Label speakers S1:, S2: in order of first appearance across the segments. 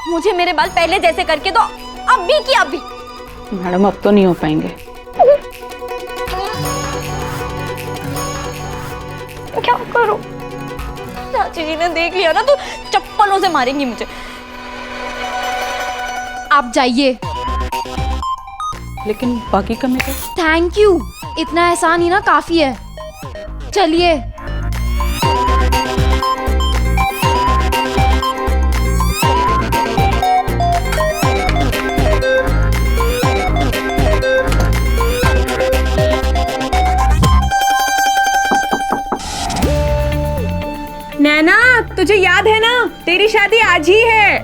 S1: मुझे मेरे बाल पहले जैसे करके दो, अभी की अभी।
S2: मैडम अब तो नहीं हो पाएंगे।
S1: क्या करूं? चाची जी ने देख लिया ना तो चप्पलों से मारेंगी मुझे। आप जाइए।
S2: लेकिन बाकी का मेकअप?
S1: थैंक यू, इतना एहसान ही ना काफी है। चलिए।
S3: नैना, तुझे याद है ना, तेरी शादी आज ही है,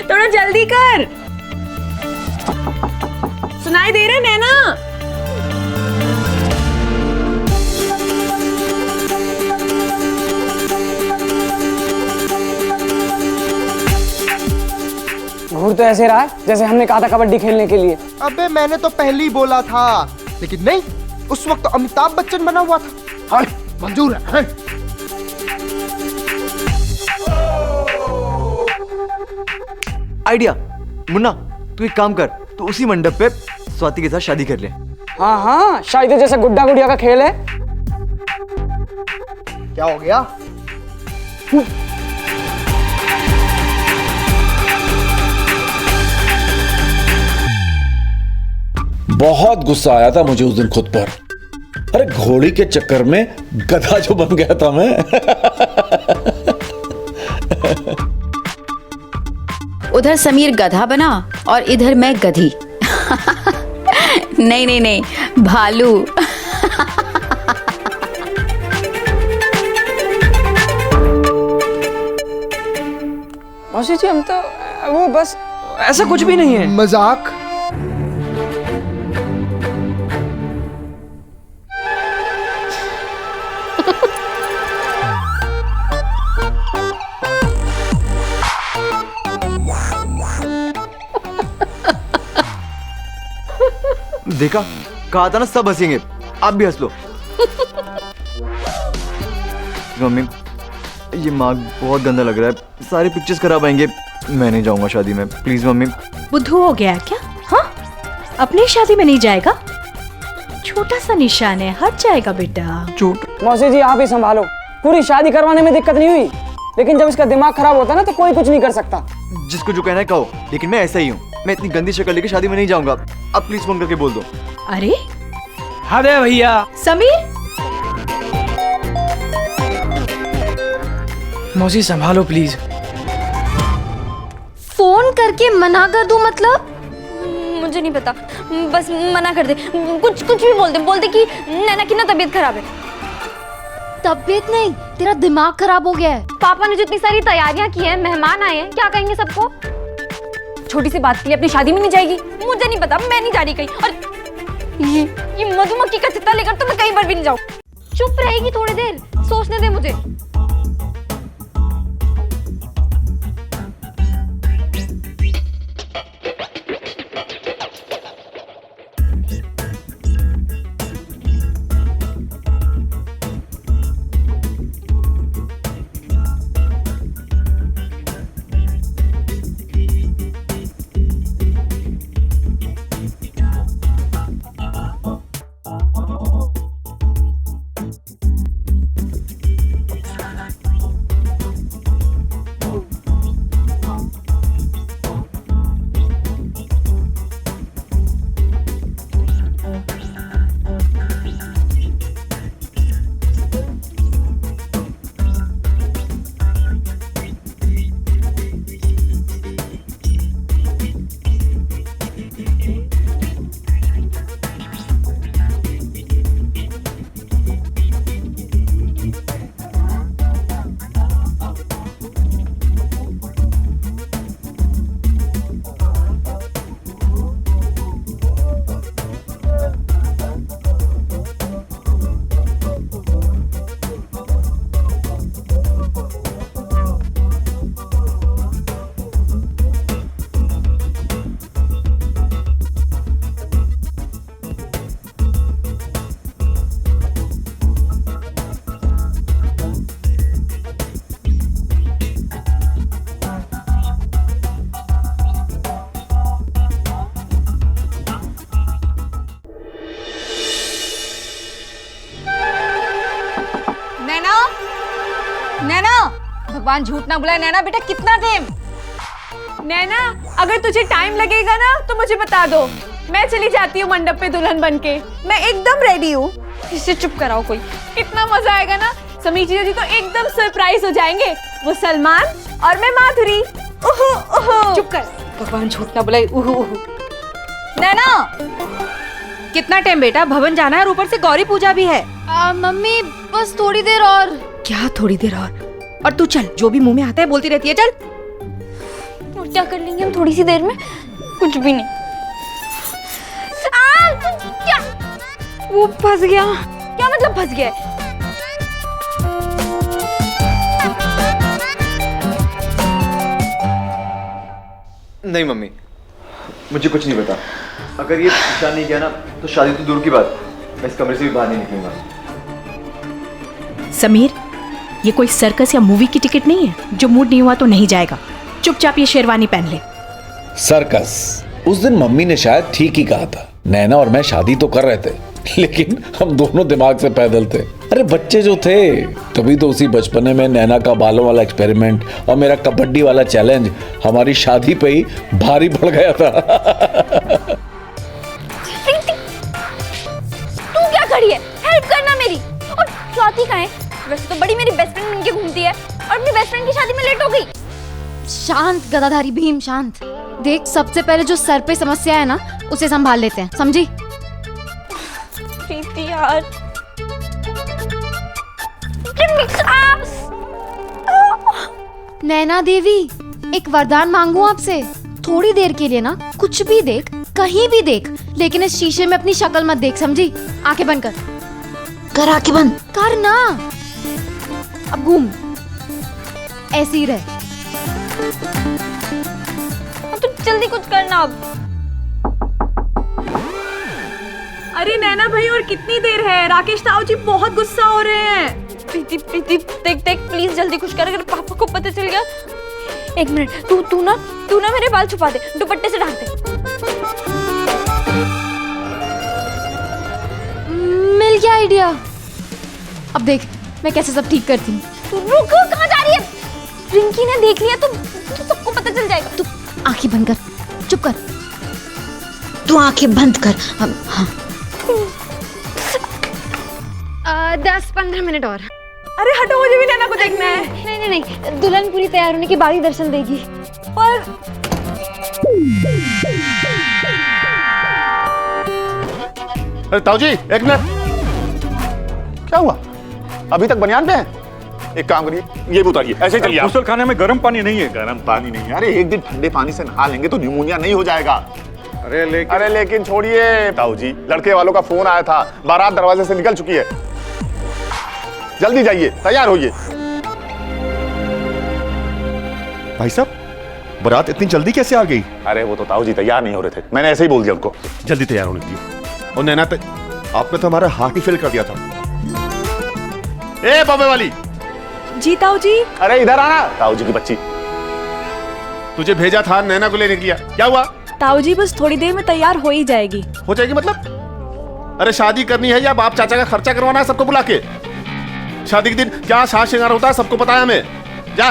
S3: थोड़ा जल्दी कर। सुनाई दे रहा नैना?
S4: घूर तो ऐसे रहा है जैसे हमने कहा था कबड्डी खेलने के लिए।
S5: अबे मैंने तो पहले ही बोला था, लेकिन नहीं, उस वक्त तो अमिताभ बच्चन बना हुआ था। हाँ, मंजूर है, हाँ।
S6: आइडिया। मुन्ना, तू एक काम कर, तू उसी मंडप पे स्वाति के साथ शादी कर ले।
S4: हाँ हाँ, शायद जैसे गुड्डा गुड़िया का खेल है।
S5: क्या हो गया?
S7: बहुत गुस्सा आया था मुझे उस दिन खुद पर। अरे घोड़ी के चक्कर में गधा जो बन गया था मैं।
S8: उधर समीर गधा बना और इधर मैं गधी। नहीं नहीं नहीं, भालू।
S4: मौसी जी, हम तो वो बस ऐसा कुछ भी नहीं है।
S5: मजाक।
S6: देखा, कहा था ना सब हंसेंगे, आप भी हंस लो। मम्मी, ये मार्क बहुत गंदा लग रहा है, सारी पिक्चर्स खराब आएंगे। मैं नहीं जाऊंगा शादी में, प्लीज मम्मी।
S3: बुद्धू हो गया क्या? हाँ, अपनी शादी में नहीं जाएगा? छोटा सा निशान है, हट जाएगा बेटा।
S6: चोट।
S4: मौसी जी, आप ही संभालो। पूरी शादी करवाने में दिक्कत नहीं हुई, लेकिन जब इसका दिमाग खराब होता है ना तो कोई कुछ नहीं कर सकता।
S6: जिसको जो कहना है कहो, लेकिन मैं ऐसा ही हूँ। मैं इतनी गंदी शक्ल लेके शादी में नहीं जाऊंगा। अब प्लीज फोन करके बोल दो।
S3: अरे
S4: हद है भैया।
S3: समीर,
S4: मौसी संभालो प्लीज।
S1: फोन करके मना कर दूं मतलब? मुझे नहीं पता, बस मना कर दे। कुछ भी बोल दे कि नैना की ना तबीयत खराब है। तबीयत नहीं, तेरा दिमाग खराब हो गया है। पापा ने जो इतनी सारी तैयारियां की हैं, मेहमान आए हैं, क्या कहेंगे सबको? छोटी सी बात के लिए अपनी शादी में नहीं जाएगी? मुझे नहीं पता, मैं नहीं जा रही कहीं। और ये मधुमक्खी का चित्ता लेकर तो मैं कहीं पर भी नहीं जाऊँ। चुप रहेगी थोड़ी देर, सोचने दे मुझे।
S9: भगवान झूठ ना बुलाए। नैना बेटा कितना टाइम? नैना अगर तुझे टाइम लगेगा ना तो मुझे बता दो, मैं चली जाती हूँ मंडप पे दुल्हन बनके। मैं एकदम रेडी हूँ।
S1: इसे चुप कराओ कोई।
S9: कितना मजा आएगा ना, समीर जीजा जी तो एकदम सरप्राइज हो जाएंगे। वो सलमान और मैं माधुरी। उहु उहु।
S3: चुप कर, भगवान झूठ ना बुलाए। उहु उहु।
S9: नैना कितना टाइम बेटा, भवन जाना है और ऊपर से गौरी पूजा भी है।
S1: मम्मी बस थोड़ी देर और।
S3: क्या थोड़ी देर और तू चल, जो भी मुंह में आता है बोलती रहती है, चल।
S1: और क्या कर लेंगे हम थोड़ी सी देर में? कुछ भी नहीं। क्या? वो फंस गया। क्या मतलब फंस गया?
S6: नहीं मम्मी, मुझे कुछ नहीं पता। अगर ये निशान नहीं किया ना तो शादी तो दूर की बात, मैं इस कमरे से भी बाहर नहीं निकलूंगा।
S3: समीर, ये कोई सर्कस या मूवी की टिकट नहीं है। जो मूड नहीं हुआ तो नहीं जाएगा। चुपचाप ये शेरवानी पहन ले।
S7: सर्कस? उस दिन मम्मी ने शायद ठीक ही कहा था। नैना और मैं शादी तो कर रहे थे, लेकिन हम दोनों दिमाग से पैदल थे। अरे बच्चे जो थे, तभी तो उसी बचपने में नैना का बालों वाला एक्सपेरिमेंट और मेरा कबड्डी वाला चैलेंज हमारी शादी पे ही भारी पड़ गया था।
S1: तू क्या खड़ी है? हेल्प करना मेरी। और स्वाति कहाँ है? वैसे तो बड़ी मेरी बेस्ट फ्रेंड इनके घूमती है और अपनी बेस्ट फ्रेंड की शादी में लेट हो गई। शांत गदाधारी भीम, शांत। देख, सबसे पहले जो सर पे समस्या है ना उसे संभाल लेते हैं, समझी? प्रीति यार, नैना देवी, एक वरदान मांगू आपसे। थोड़ी देर के लिए ना कुछ भी देख, कहीं भी देख, लेकिन इस शीशे में अपनी शक्ल मत देख, समझी? आंखें बंद कर। कर आंखें बंद कर ना। अब घूम, ऐसे ही रह। अब तू जल्दी कुछ करना अब।
S9: अरे नैना भाई, और कितनी देर है? राकेश ताऊ जी बहुत गुस्सा हो रहे हैं।
S1: प्रीति प्रीति, देख देख, प्लीज जल्दी कुछ कर। अगर पापा को पता चल गया। एक मिनट, तू ना मेरे बाल छुपा दे, दुपट्टे से ढक दे। मिल गया आइडिया। अब देख मैं कैसे सब ठीक करती हूँ। तू रुक, कहाँ जा रही है? रिंकी ने देख लिया तो सबको पता चल जाएगा। तू आंखें बंद कर, चुप कर।
S8: तू आंखें बंद कर। हाँ
S1: 10-15 मिनट और।
S9: अरे हटो, मुझे भी नैना को देखना है।
S1: नहीं, दुल्हन पूरी तैयार होने के बाद ही दर्शन देगी।
S9: पर
S10: अरे ताऊ जी, एक मिनट। क्या हुआ? अभी तक बनियान पे हैं? एक काम करिए, ये भी उतारिए, ऐसे ही चलिए।
S11: गुसल खाने में गर्म पानी नहीं है।
S10: गर्म पानी नहीं है? अरे एक दिन ठंडे पानी से नहा लेंगे तो न्यूमोनिया नहीं हो जाएगा। अरे लेकिन छोड़िए ताऊ जी, लड़के वालों का फोन आया था, बारात दरवाजे से निकल चुकी है। जल्दी जाइए, तैयार होइए।
S11: भाई साहब, बारात इतनी जल्दी कैसे आ गई?
S10: अरे वो तो ताऊ जी तैयार नहीं हो रहे थे, मैंने ऐसे ही बोल दिया उनको।
S11: जल्दी तैयार होने दिए। और नैना, आपने तो हमारा हार्ट ही फेल कर दिया था।
S10: ए बॉम्बे वाली।
S9: जी ताऊ जी।
S10: अरे इधर आना। ताऊ जी की बच्ची, तुझे भेजा था नैना को लेने के लिए, क्या हुआ?
S9: ताऊ जी बस थोड़ी देर में तैयार हो ही जाएगी।
S10: हो जाएगी मतलब? अरे शादी करनी है या बाप चाचा का खर्चा करवाना है सबको बुला के? शादी के दिन क्या साज श्रृंगार होता है सबको पता है हमें। जा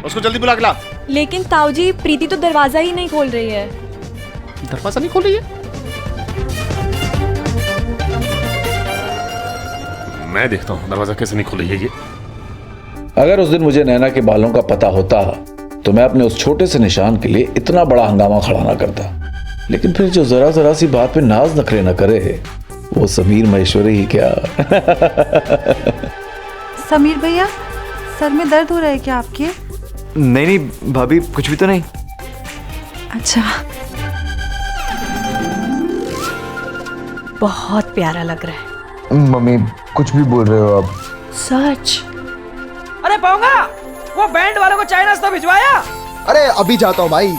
S10: उसको जल्दी बुला के ला।
S9: लेकिन ताऊ जी, प्रीति तो दरवाजा ही नहीं खोल रही है।
S10: दरवाजा नहीं खोल रही है? मैं देखता हूँ दरवाजा कैसे नहीं खोल रही है ये।
S7: अगर उस दिन मुझे नैना के बालों का पता होता तो मैं अपने उस छोटे से निशान के लिए इतना बड़ा हंगामा खड़ा ना करता। लेकिन फिर जो जरा जरा सी बात पे नाज नखरे न करे, वो समीर महेश्वरी ही क्या।
S12: समीर भैया, सर में दर्द हो रहा है क्या आपके?
S6: नहीं भाभी, कुछ भी तो नहीं।
S12: अच्छा,
S3: बहुत प्यारा लग रहा है।
S6: मम्मी कुछ भी बोल रहे हो आप।
S3: सच?
S4: अरे पाऊंगा, वो बैंड वालों को चाय नाश्ता भिजवाया?
S5: अरे अभी जाता हूँ भाई।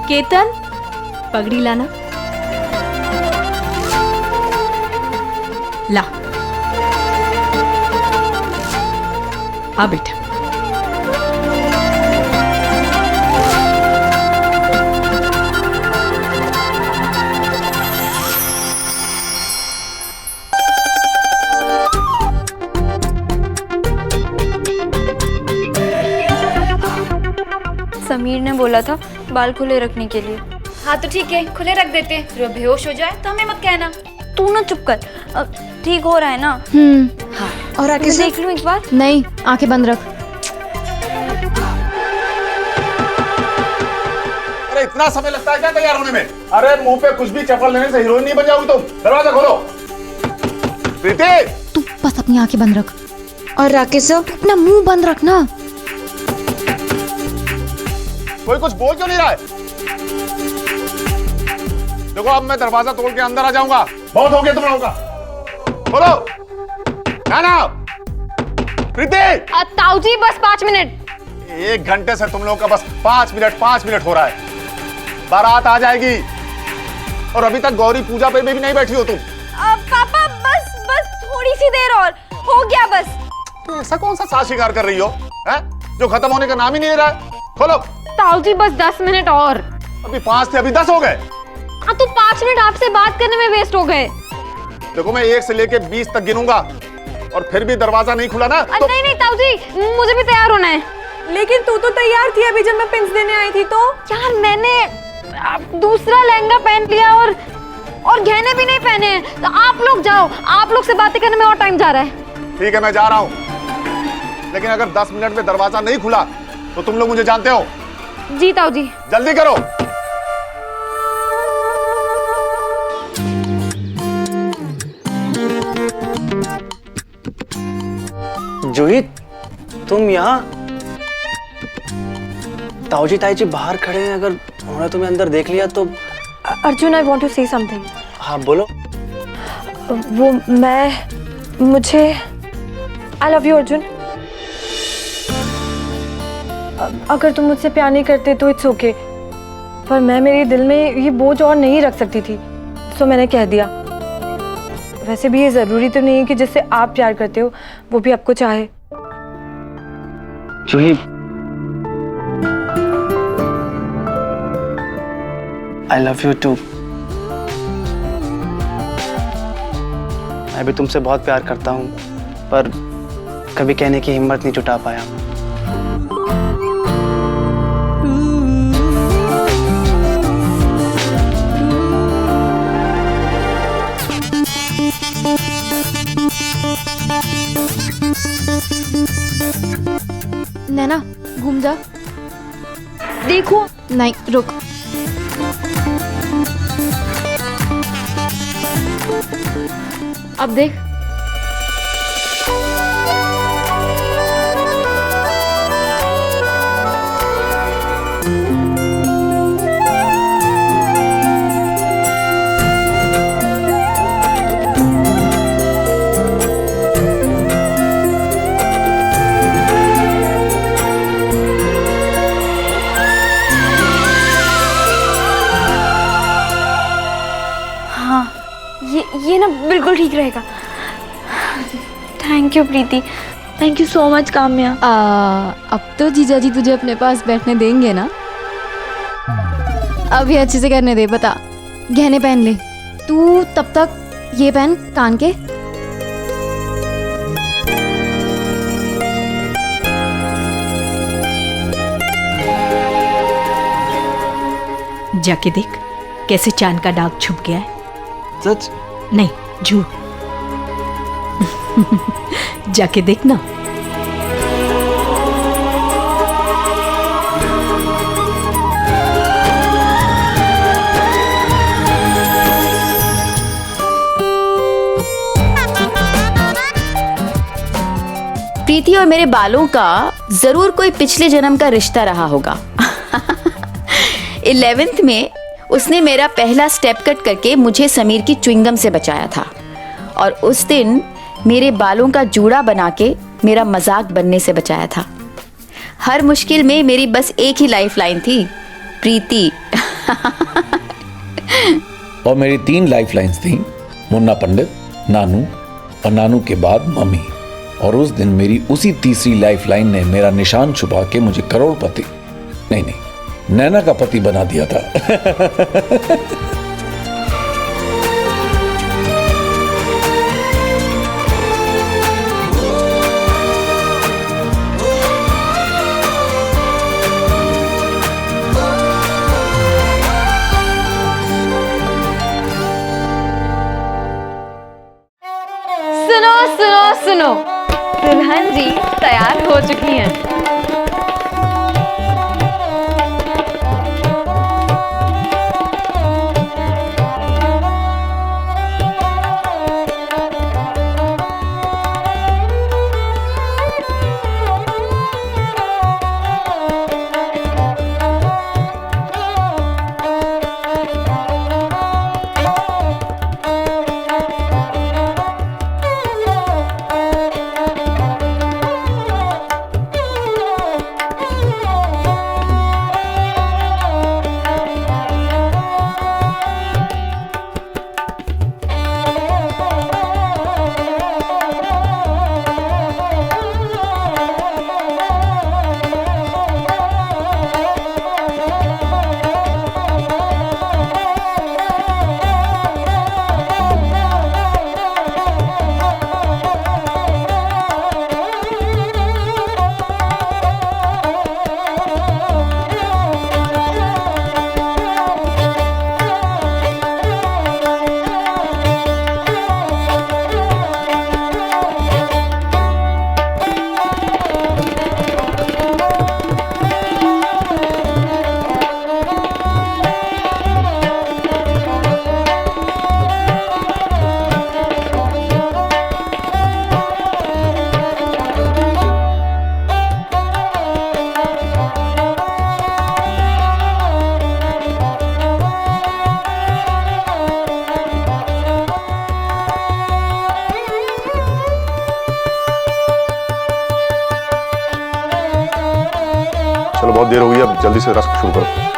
S3: केतन, पगड़ी लाना। ला आ बेटा।
S1: समीर ने बोला था बाल खुले रखने के लिए।
S8: हाँ तो ठीक है, खुले रख देते हैं, फिर वो बेहोश हो जाए तो हमें मत कहना।
S1: तू ना चुप कर, ठीक हो रहा है ना?
S8: हाँ।
S1: और आगे देख लूं एक बार?
S2: नहीं, आंखें बंद रख।
S10: अरे इतना समय लगता है क्या तैयार होने में? अरे मुंह पे कुछ भी चप्पल लेने से हीरोइन नहीं बन जाओगी तुम। दरवाजा खोलो। प्रीति,
S2: तू बस अपनी आंखें बंद रख।
S1: और राकेश सर
S2: अपना मुंह बंद रखना।
S10: कोई कुछ बोल क्यों नहीं रहा है? देखो अब मैं दरवाजा तोड़ के अंदर आ जाऊंगा। बहुत हो गया तुम लोगों का। बोलो। ना प्रीति।
S1: ताऊ जी बस 5 मिनट।
S10: 1 घंटे से तुम लोगों का बस 5 मिनट हो रहा है। बारात आ जाएगी और अभी तक गौरी पूजा पे भी नहीं बैठी हो तुम।
S1: पापा बस थोड़ी सी देर और, हो गया बस।
S10: तो ऐसा कौन सा साज शिकार कर रही हो हैं? जो खत्म होने का नाम ही नहीं ले रहा है। खोलो।
S1: ताऊ जी बस 10 मिनट और।
S10: अभी 5 थे, अभी 10 हो गए।
S1: तो 5 मिनट आपसे बात करने में वेस्ट हो गए।
S10: देखो मैं 1 से लेके 20 तक गिनूंगा और फिर भी दरवाजा नहीं खुला ना तो...
S1: नहीं ताऊ जी, मुझे भी तैयार होना है।
S9: लेकिन तू तो तैयार थी अभी जब मैं पिंस देने आई थी तो।
S1: यार मैंने दूसरा लहंगा पहन लिया और गहने भी नहीं पहने हैं। तो आप लोग जाओ, आप लोग से बातें करने में और टाइम जा रहा है।
S10: ठीक है मैं जा रहा हूँ, लेकिन अगर 10 मिनट में दरवाजा नहीं खुला तो तुम लोग मुझे जानते हो।
S1: जी ताऊ जी।
S10: जल्दी करो।
S4: जूही, तुम यहाँ? ताऊजी ताईजी बाहर खड़े हैं, अगर उन्होंने तुम्हें अंदर देख लिया तो?
S9: Arjun, I want to say something.
S4: हाँ बोलो।
S9: वो मुझे आई लव यू अर्जुन। अगर तुम मुझसे प्यार नहीं करते तो इट्स ओके, पर मैं मेरे दिल में ये बोझ और नहीं रख सकती थी, सो मैंने कह दिया। वैसे भी ये जरूरी तो नहीं है कि जिससे आप प्यार करते हो वो भी आपको चाहे।
S4: जूही, आई लव यू टू। मैं भी तुमसे बहुत प्यार करता हूँ, पर कभी कहने की हिम्मत नहीं जुटा पाया।
S2: नैना घूम जा।
S1: देखो।
S2: नहीं रुक। अब देख।
S1: ये ना बिल्कुल ठीक रहेगा। Thank you Preeti, thank you so much Kamya.
S2: अब तो जीजाजी तुझे अपने पास बैठने देंगे ना? अब ये अच्छे से करने दे। बता, गहने पहन ले तू, तब तक ये पहन कान के।
S3: जाके देख कैसे चांद का दाग छुप गया है।
S4: सच?
S3: नहीं, झूठ। जाके देखना।
S8: प्रीति और मेरे बालों का जरूर कोई पिछले जन्म का रिश्ता रहा होगा। 11th में उसने मेरा पहला स्टेप कट करके मुझे समीर की च्युइंगम से बचाया था, और उस दिन मेरे बालों का जूड़ा बना के मेरा मजाक बनने से बचाया था। हर मुश्किल में मेरी बस एक ही लाइफ लाइन थी, प्रीति।
S7: और मेरी 3 लाइफ लाइन्स थी, मुन्ना पंडित, नानू और नानू के बाद मम्मी। और उस दिन मेरी उसी तीसरी लाइफ लाइन ने मेरा निशान छुपा के मुझे करोड़पति नहीं, नैना का पति बना दिया था।
S1: बहन जी तैयार हो चुकी हैं।
S10: चलो बहुत देर हो गई, अब जल्दी से रस्म शुरू करो।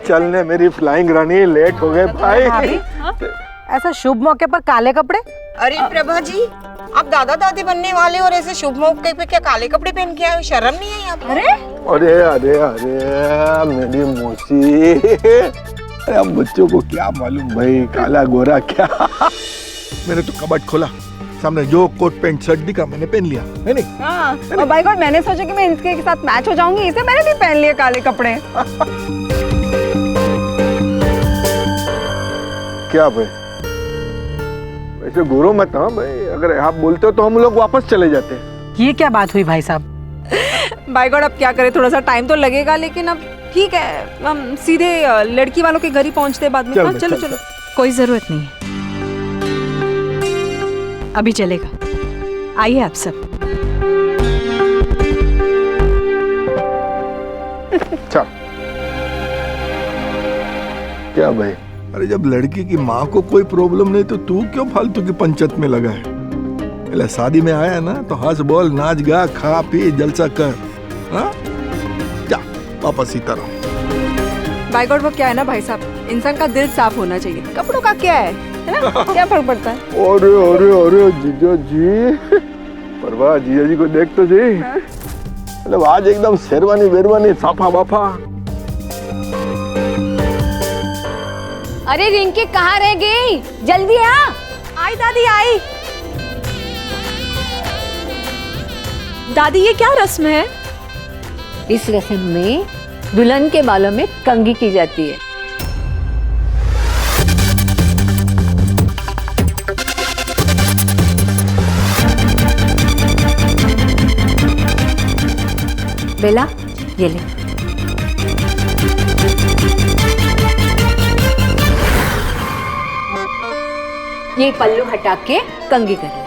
S13: चलने मेरी फ्लाइंग रानी, लेट हो गए भाई।
S12: ऐसा शुभ मौके पर काले कपड़े?
S14: अरे प्रभा जी, आप दादा दादी बनने वाले और ऐसे शुभ मौके पे क्या काले कपड़े पहन के आए? शर्म नहीं है आपको?
S13: अरे अरे अरे मेरी मौसी, अरे अब बच्चों को क्या मालूम भाई, काला गोरा क्या। मैंने तो कबर्ड खोला, सामने जो कोट पैंट शर्ट दिखा मैंने पहन लिया, है नहीं?
S12: हाँ, और बाय गॉड मैंने सोचा कि मैं इनके साथ मैच हो जाऊंगी, इसे मैंने भी पहन लिए काले कपड़े।
S13: क्या भाई, वैसे गुरु मत ना भाई, अगर आप बोलते हो तो हम लोग वापस चले जाते हैं।
S12: ये क्या बात हुई भाई साहब? बाय गॉड अब क्या करें, थोड़ा सा टाइम तो लगेगा, लेकिन अब ठीक है, हम सीधे लड़की वालों के घर ही पहुंचते बाद में। हाँ, चलो चलो,
S3: कोई जरूरत नहीं है, अभी चलेगा। आइए आप सब।
S13: चल। क्या भाई, अरे जब लड़की की माँ को कोई प्रॉब्लम नहीं तो तू क्यों फालतू की पंचायत में लगा है? पहले शादी में आया है ना तो हंस बोल, नाच गा, खा पी, जलसा कर। हाँ? जा वापस सीता रहो।
S12: बाय गॉड वो क्या है ना भाई साहब, इंसान का दिल साफ होना चाहिए, कपड़ों का क्या है ना? क्या फर्क पड़ता है?
S13: अरे अरे अरे जीजा जी, परवाह जीजा जी को देख तो सही। मतलब आज एकदम शेरवानी वेरवानी साफा वाफा।
S1: अरे रिंकी कहाँ रह गई? जल्दी आ।
S3: आई दादी आई। दादी ये क्या रस्म है?
S15: इस रस्म में दुल्हन के बालों में कंघी की जाती है। बेला ये ले। ये पल्लू हटा के कंघी कर ले।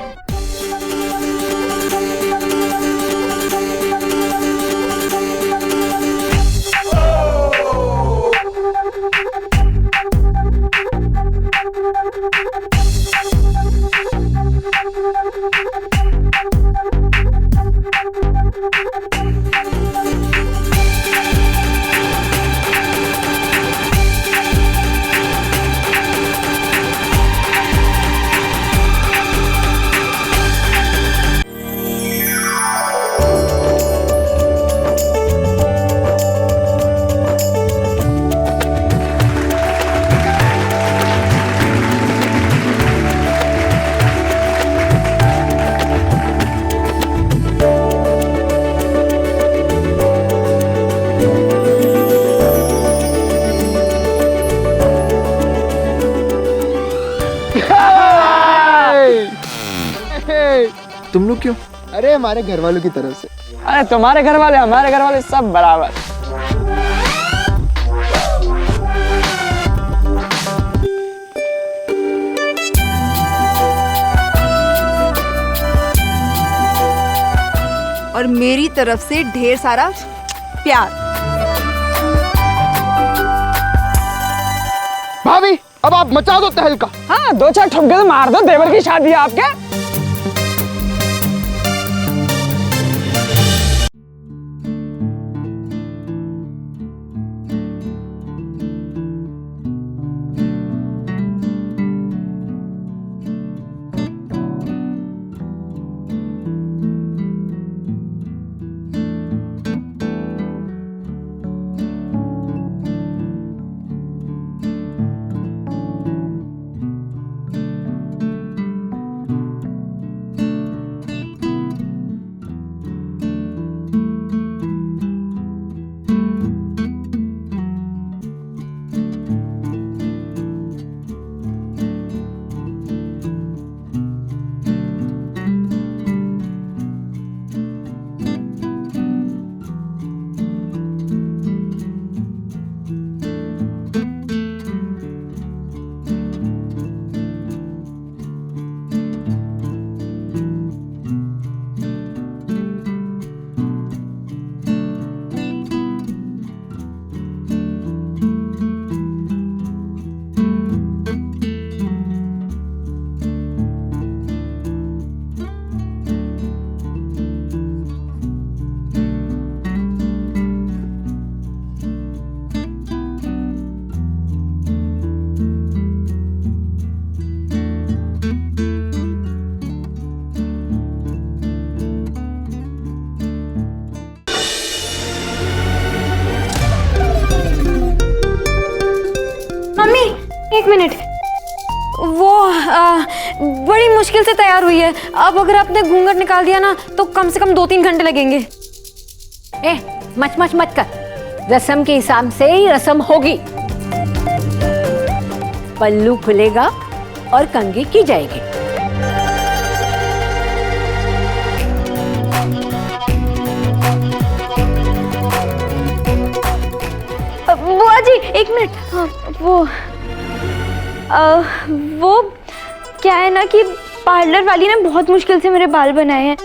S5: तुम लोग क्यों? अरे हमारे घर वालों की तरफ से।
S16: अरे तुम्हारे घर वाले हमारे घर वाले सब बराबर।
S12: और मेरी तरफ से ढेर सारा प्यार।
S5: भाभी अब आप मचा दो तहलका।
S16: हाँ, 2-4 ठुमके तो मार दो, देवर की शादी है आपके।
S1: एक मिनट, वो बड़ी मुश्किल से तैयार हुई है। अब अगर आपने घूंघट निकाल दिया ना तो कम से कम 2-3 घंटे लगेंगे।
S15: मच मच मत कर, रस्म के हिसाब से ही रस्म होगी। पल्लू खुलेगा और कंघी की जाएगी।
S1: बुआ जी एक मिनट, वो क्या है ना कि पार्लर वाली ने बहुत मुश्किल से मेरे बाल बनाए हैं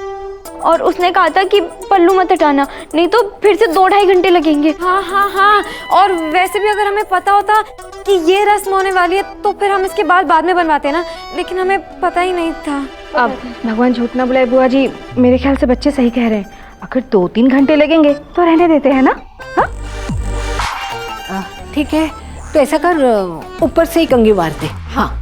S1: और उसने कहा था कि पल्लू मत हटाना, नहीं तो फिर से 2-2.5 घंटे लगेंगे। हाँ, और वैसे भी अगर हमें पता होता कि ये रस्म होने वाली है तो फिर हम इसके बाल बाद में बनवाते ना, लेकिन हमें पता ही नहीं था।
S9: अब भगवान झूठ ना बुलाए बुआ जी, मेरे ख्याल से बच्चे सही कह रहे हैं। अगर 2-3 घंटे लगेंगे तो रहने देते हैं ना।
S15: ठीक है, तो ऐसा कर, ऊपर से ही कंघी मार दे। हाँ,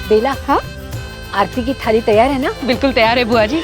S15: बेला, हाँ आरती की थाली तैयार है ना?
S12: बिल्कुल तैयार है बुआ जी।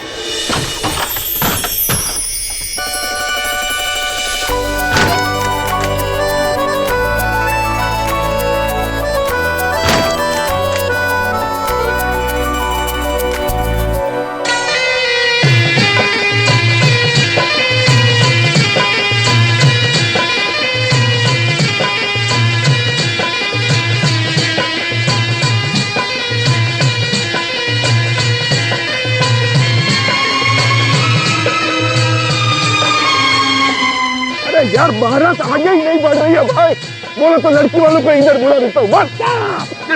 S10: यार बारात आगे ही नहीं बढ़ रही है भाई। बोलो तो लड़की वालों को इधर बुला देता हूँ। बस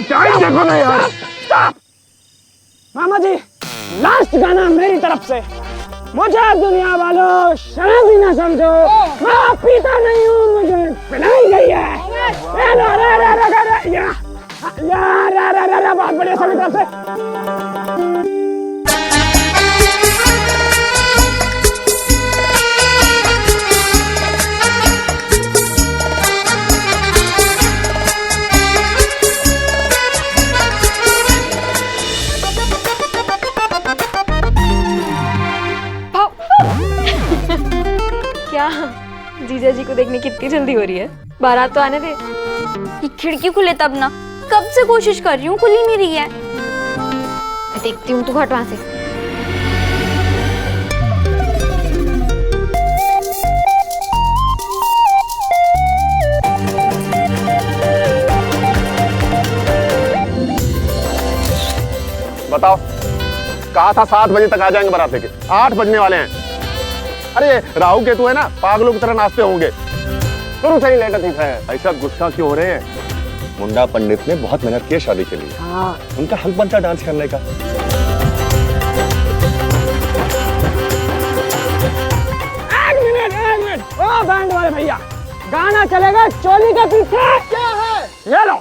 S10: टाइम देखो ना यार।
S16: स्टॉप। मामा जी, लास्ट गाना मेरी तरफ से। मुझे दुनिया वालों शराबी ना समझो, मैं पीता नहीं हूँ, मुझे पिलाई गई है। बहुत बढ़िया, सभी तरफ से।
S1: क्या जीजा जी को देखने की इतनी जल्दी हो रही है? बारात तो आने दे। ये खिड़की खुले तब ना, कब से कोशिश कर रही हूँ, खुल ही नहीं रही है। मैं देखती हूँ, तू हट वहां से।
S10: बताओ, कहा था 7 बजे तक आ जाएंगे बारात लेके, 8 बजने वाले हैं। अरे राहु केतु है ना, पागलों की तरह नाचते होंगे। शुरू से ही लेट ठीक है। ऐसा गुस्सा क्यों हो रहे हैं? मुंडा पंडित ने बहुत मेहनत की है शादी के लिए। हाँ। उनका हक बनता डांस करने का।
S16: एक मिनट। ओ बैंड वाले भैया, गाना चलेगा चोली के पीछे। क्या है? ये लो।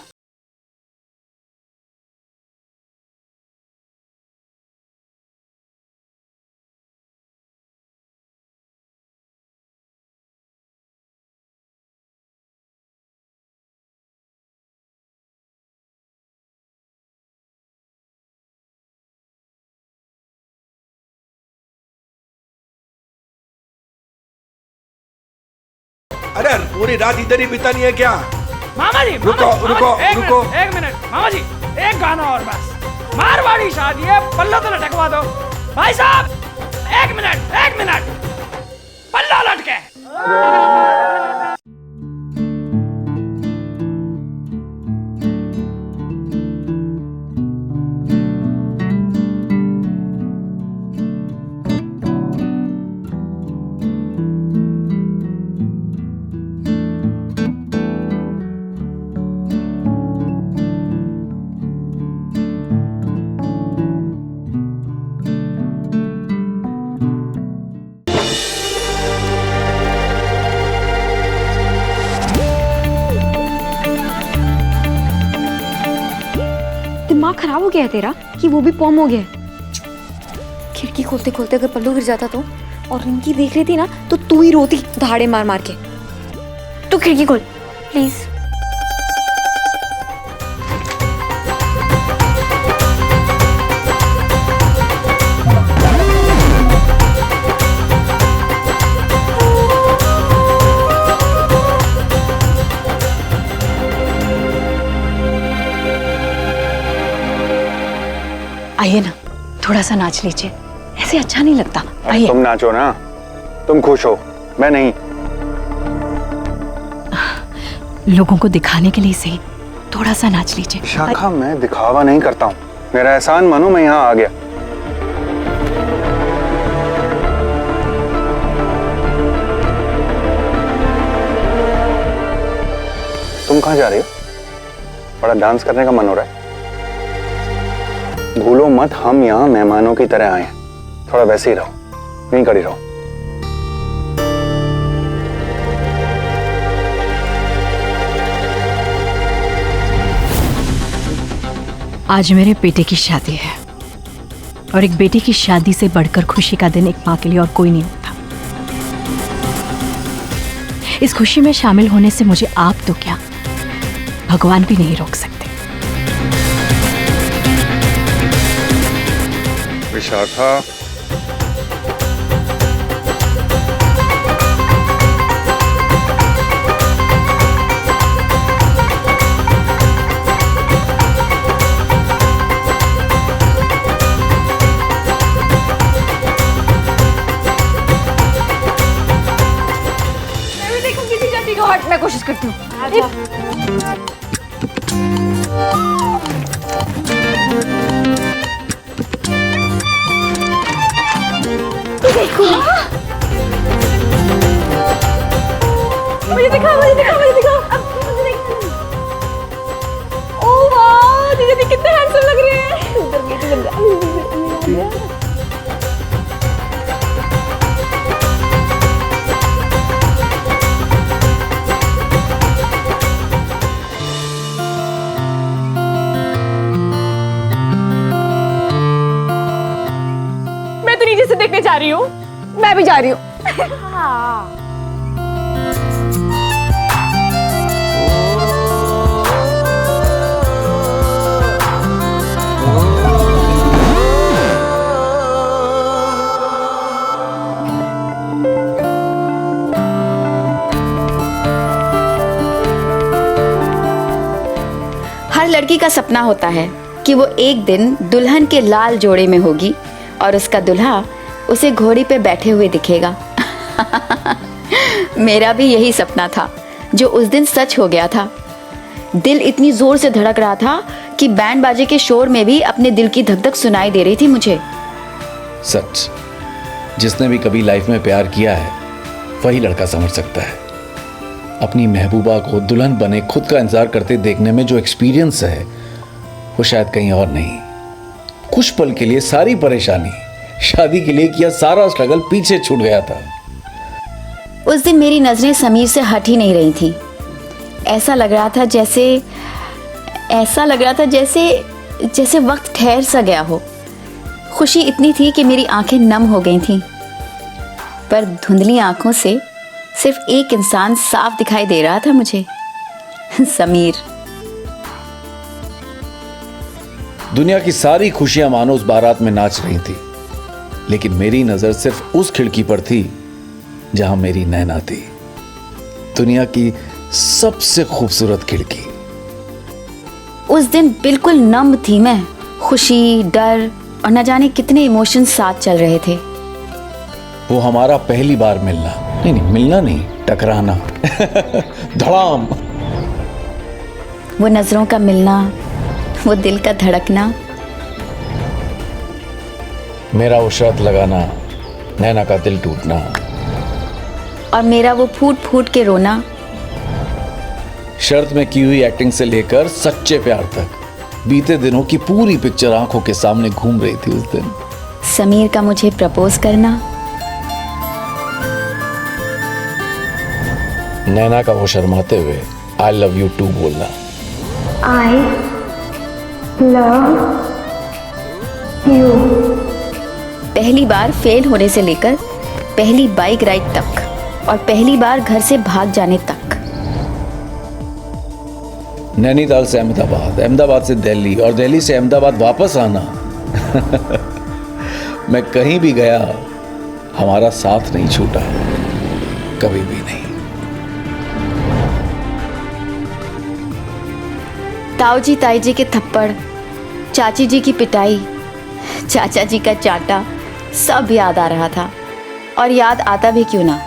S13: अरे पूरी रात इधर ही बितानी है क्या?
S16: मामा जी,
S13: रुको।
S16: एक मिनट मामा जी, एक गाना और बस। मारवाड़ी शादी है, पल्ला तो लटकवा दो। भाई साहब, एक मिनट, पल्ला लटके।
S1: दिमाग खराब हो गया है तेरा कि वो भी पॉम हो गया है। खिड़की खोलते खोलते अगर पल्लू गिर जाता तो, और रिंकी देख रही थी ना, तो तू ही रोती धाड़े मार मार के। तू खिड़की खोल प्लीज।
S3: आइए ना, थोड़ा सा नाच लीजिए, ऐसे अच्छा नहीं लगता। आइए।
S10: तुम नाचो ना, तुम खुश हो, मैं नहीं।
S3: लोगों को दिखाने के लिए सही, थोड़ा सा नाच लीजिए।
S10: शाखा, मैं दिखावा नहीं करता हूँ, मेरा एहसान मानो, मैं यहाँ आ गया। तुम कहाँ जा रही हो? बड़ा डांस करने का मन हो रहा है। भूलो मत, हम यहाँ मेहमानों की तरह आए हैं, थोड़ा वैसे ही रहो, नहीं खड़ी रहो।
S3: आज मेरे बेटे की शादी है, और एक बेटे की शादी से बढ़कर खुशी का दिन एक माँ के लिए और कोई नहीं होता। इस खुशी में शामिल होने से मुझे आप तो क्या, भगवान भी नहीं रोक सकते।
S11: इशारा था।
S1: मैं भी देखूंगी किसी चाची को। हट, मैं कोशिश करती हूँ। देखो, मुझे दिखा, मुझे दिखा, मुझे दिखा। ओह वाह, दीदी कितने हैंडसम लग रहे हैं। मैं तो नीचे से देखने जा रही हूँ। मैं भी जा रही हूँ। हाँ।
S8: हर लड़की का सपना होता है कि वो एक दिन दुल्हन के लाल जोड़े में होगी और उसका दुल्हा उसे घोड़ी पे बैठे हुए दिखेगा। मेरा भी यही सपना था जो उस दिन सच हो गया था। दिल इतनी जोर से धड़क रहा था कि बैंड बाजे के शोर में भी अपने दिल की धक-धक सुनाई दे रही थी मुझे।
S7: सच, जिसने भी कभी लाइफ में प्यार किया है वही लड़का समझ सकता है। अपनी महबूबा को दुल्हन बने खुद का इंतजार करते देखने में जो एक्सपीरियंस है वो शायद कहीं और नहीं। कुछ पल के लिए सारी परेशानी, शादी के लिए किया सारा स्ट्रगल पीछे छूट गया था।
S8: उस दिन मेरी नजरें समीर से हट ही नहीं रही थी। ऐसा लग रहा था जैसे वक्त ठहर सा गया हो। खुशी इतनी थी कि मेरी आंखें नम हो गई थीं। पर धुंधली आंखों से सिर्फ एक इंसान साफ दिखाई दे रहा था मुझे, समीर।
S7: दुनिया की सारी खुशियां मानो उस बारात में नाच रही थी, लेकिन मेरी नजर सिर्फ उस खिड़की पर थी जहां मेरी नैना थी। दुनिया की सबसे खूबसूरत खिड़की।
S8: उस दिन बिल्कुल नम थी मैं। खुशी, डर और न जाने कितने इमोशंस साथ चल रहे थे।
S7: वो हमारा पहली बार मिलना नहीं, टकराना। धड़ाम।
S8: वो नजरों का मिलना, वो दिल का धड़कना,
S7: मेरा वो शर्त लगाना, नैना का दिल टूटना,
S8: और मेरा वो फूट फूट के रोना।
S7: शर्त में की हुई एक्टिंग से लेकर सच्चे प्यार तक बीते दिनों की पूरी पिक्चर आंखों के सामने घूम रही थी उस दिन।
S8: समीर का मुझे प्रपोज करना,
S7: नैना का वो शर्माते हुए आई लव यू टू बोलना।
S1: I love you।
S8: पहली बार फेल होने से लेकर पहली बाइक राइड तक और पहली बार घर से भाग जाने तक।
S7: नैनीताल से अहमदाबाद, अहमदाबाद से दिल्ली और दिल्ली से अहमदाबाद वापस आना। मैं कहीं भी गया हमारा साथ नहीं छूटा, कभी भी नहीं।
S8: ताऊ जी ताई जी के थप्पड़, चाची जी की पिटाई, चाचा जी का चाटा, सब याद आ रहा था। और याद आता भी क्यों ना,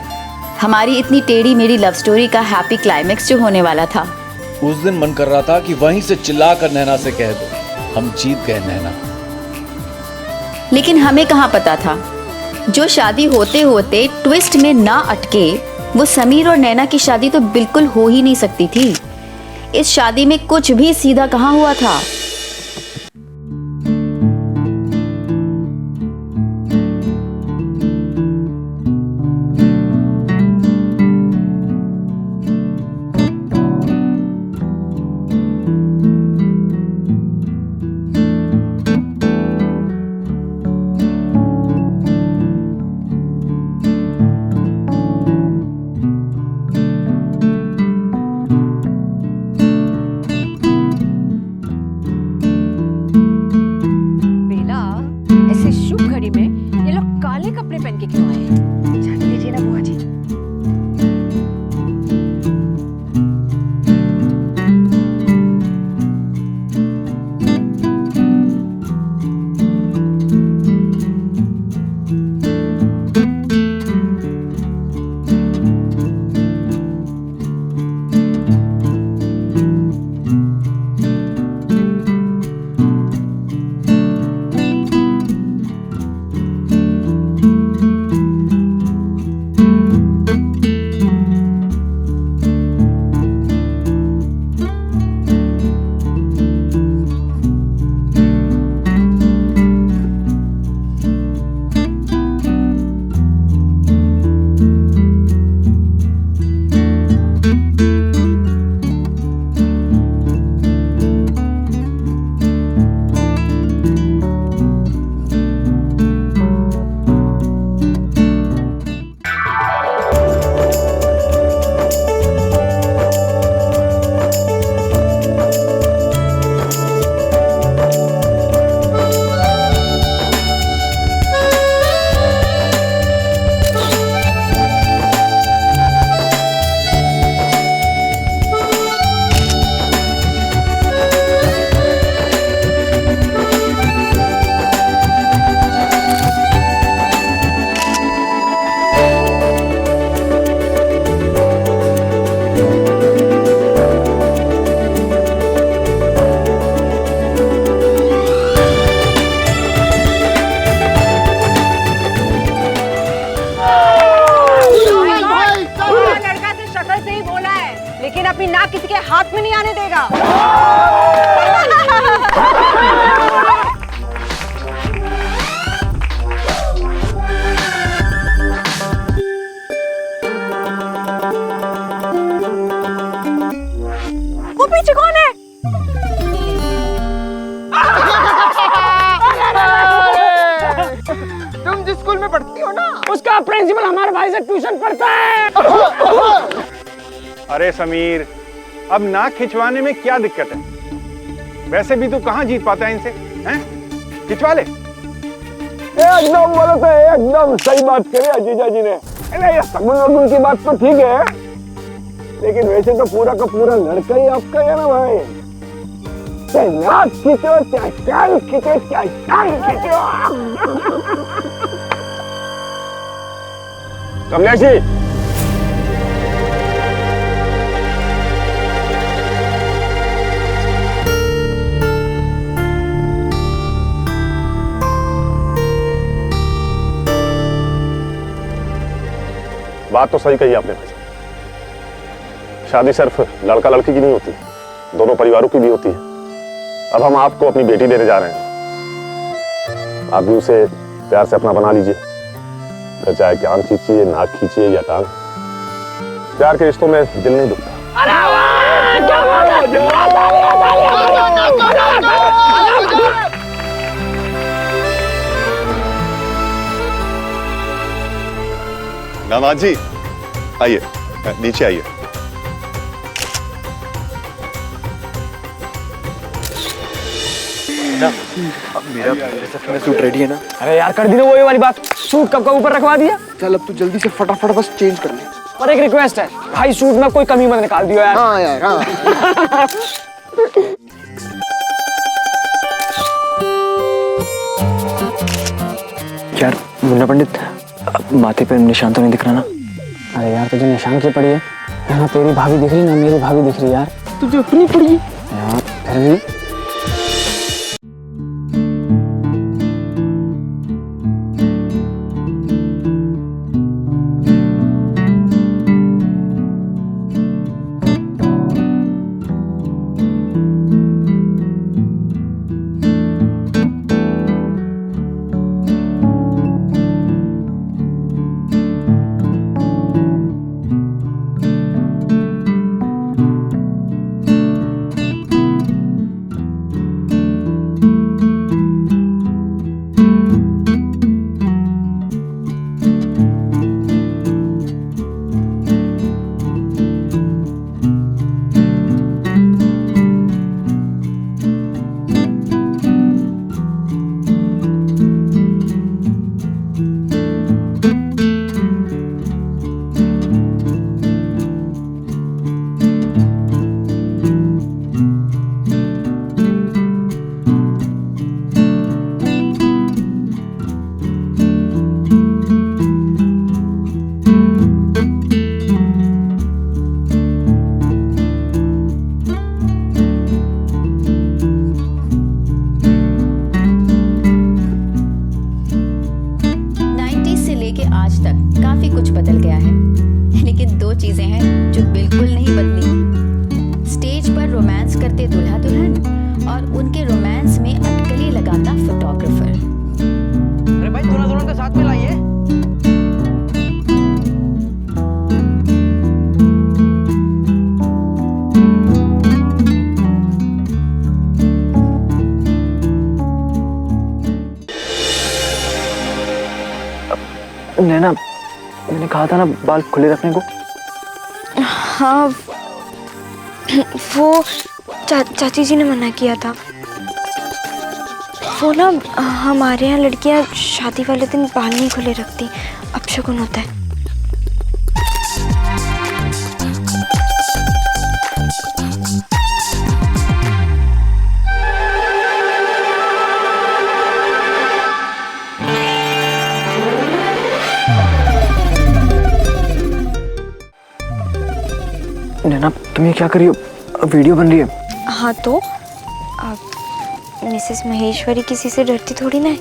S8: हमारी इतनी टेढ़ी मेरी लव स्टोरी का हैप्पी क्लाइमेक्स जो होने वाला था।
S7: उस दिन मन कर रहा था कि वहीं से चिल्लाकर नैना से कह दो, हम जीत गए नैना।
S8: लेकिन हमें कहाँ पता था, जो शादी होते होते ट्विस्ट में ना अटके, वो समीर और नैना की शादी तो बिल्कुल हो ही नहीं सकती थी। इस शादी में कुछ भी सीधा कहाँ हुआ था।
S16: पूरा प्रिंसिपल हमारे भाई से ट्यूशन पढ़ता है।
S17: अरे समीर, अब नाक खिंचवाने में क्या दिक्कत है? वैसे भी तू कहाँ जीत पाता है इनसे, हैं? खिंचवा ले।
S16: एकदम बोलो तो एकदम सही बात करे जीजा जी ने। अरे ये सगुन वगुन की बात तो ठीक है, लेकिन वैसे तो पूरा का पूरा लड़का ही आपका है ना भाई। चाहे नाक खींचो, चाहे कान खींचो, चाहे टांग खींचो।
S10: कमलेश जी, बात तो सही कही आपने भाई। शादी सिर्फ लड़का लड़की की नहीं होती, दोनों परिवारों की भी होती है। अब हम आपको अपनी बेटी देने जा रहे हैं, आप भी उसे प्यार से अपना बना लीजिए। फिर चाहे कान खींचिए, नाक खींचिए या टांग, प्यार के रिश्तों में दिल नहीं दुखता।
S11: दामाद जी आइए, नीचे आइए।
S6: मेरा सूट रेडी है ना?
S16: अरे यार कर दी ना वो वाली बात, सूट कब का ऊपर रखवा दिया।
S5: चल अब तू जल्दी से फटाफट बस चेंज कर ले।
S16: पर एक रिक्वेस्ट है भाई, सूट में कोई कमी मत निकाल दियो यार।
S5: हाँ यार, हाँ।
S6: यार मुन्ना पंडित, माथे पे निशान तो नहीं दिख रहा ना?
S16: अरे यार तुझे निशान की पड़ी है ना, तेरी भाभी दिख रही ना मेरी भाभी दिख रही यार।
S5: तुझे अपनी पड़ी
S16: यार फिर भी।
S6: नैना, मैंने कहा था ना बाल खुले रखने को।
S1: हाँ, वो चाची जी ने मना किया था। वो ना हमारे यहाँ लड़कियाँ शादी वाले दिन बाल नहीं खुले रखती, अपशगुन होता है।
S6: नैना तुम ये क्या कर रही हो? वीडियो बन रही है।
S1: हाँ तो मिसेस महेश्वरी किसी से डरती थोड़ी ना है।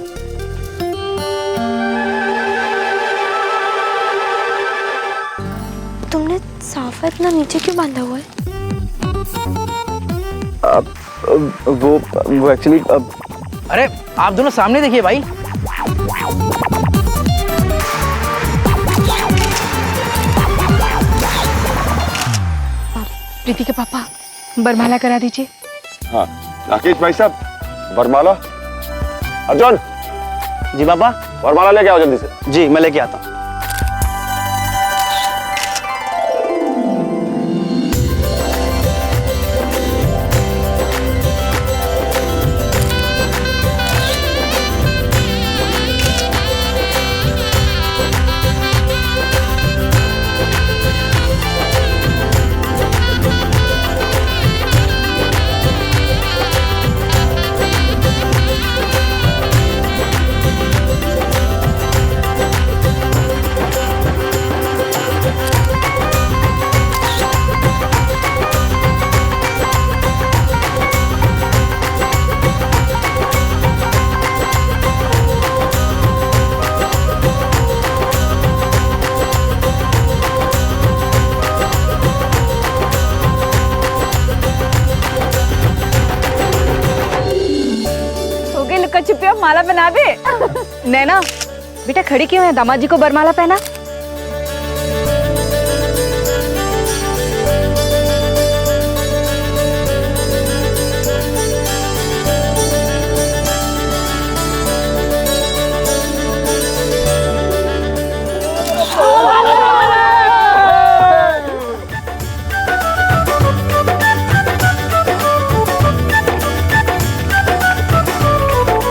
S1: तुमने साफा इतना नीचे क्यों बांधा हुआ है?
S6: वो एक्चुअली
S18: अरे आप दोनों सामने देखिए भाई।
S19: प्रीति के पापा बरमाला करा दीजिए।
S10: हाँ राकेश भाई साहब, वरमाला। अर्जुन।
S4: जी पापा।
S10: वरमाला लेके आओ जल्दी से।
S4: जी मैं लेके आता हूँ।
S12: कचुपिया माला बना दे।
S9: नैना बेटा खड़ी क्यों है, दामाद जी को बरमाला पहना।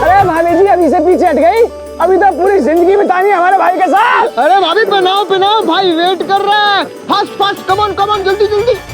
S16: अरे भाभी जी अभी से पीछे हट गई, अभी तो पूरी जिंदगी बितानी है हमारे भाई के साथ।
S5: अरे भाभी पहनाओ पहनाओ, भाई वेट कर रहा है। फास्ट फास्ट, कम ऑन जल्दी जल्दी।